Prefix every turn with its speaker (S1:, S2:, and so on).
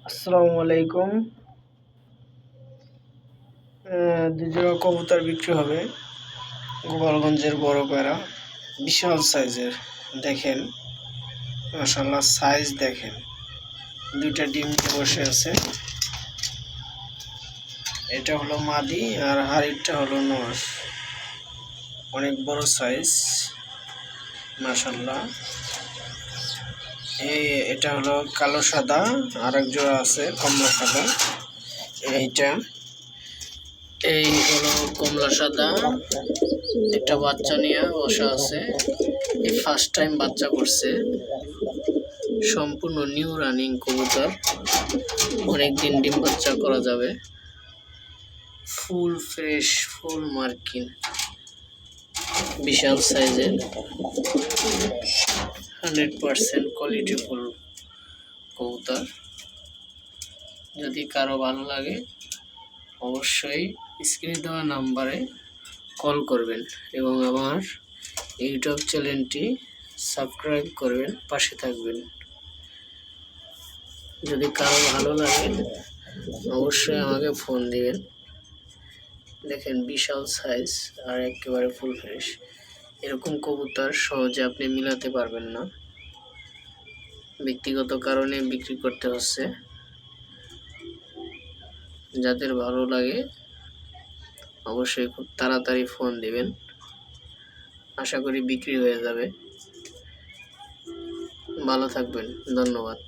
S1: আসসালামু আলাইকুম। দুজোড়া কবুতর বিক্রি হবে গোপালগঞ্জের বড় পেড়া, বিশাল সাইজের। দেখেন মাশাআল্লাহ, সাইজ দেখেন, দুইটা ডিম নিয়ে বসে আছে। এটা হলো মাদি আর হাড়িটা হলো নর। অনেক বড় সাইজ মাশাআল্লাহ। এটা হলো কালো সাদা, আর এক জোড়া আছে কমলা সাদা। এই হলো কমলা সাদা, একটা বাচ্চা নিয়ে বসা আছে। এই ফার্স্ট টাইম বাচ্চা করছে। সম্পূর্ণ নিউ রানিং কবুতর, অনেকদিন ডিম বাচ্চা করা যাবে। ফুল ফ্রেশ, ফুল মার্কিং, বিশাল সাইজের, 100% কোয়ালিটি ফুল কবুতর। যদি কারো ভালো লাগে অবশ্যই স্ক্রিনে দেওয়া নাম্বারে কল করবেন এবং আমার ইউটিউব চ্যানেলটি সাবস্ক্রাইব করবেন, পাশে থাকবেন। যদি কারো ভালো লাগে অবশ্যই আমাকে ফোন দিবেন। দেখেন বিশাল সাইজ আর একেবারে ফুল ফ্রেশ। এরকম কবুতর সহজে আপনি মিলাতে পারবেন না, ব্যক্তিগত কারণে বিক্রি করতে হচ্ছে। যাদের ভালো লাগে অবশ্যই খুব তাড়াতাড়ি ফোন দিবেন, আশা করি বিক্রি হয়ে যাবে। ভালো থাকবেন, ধন্যবাদ।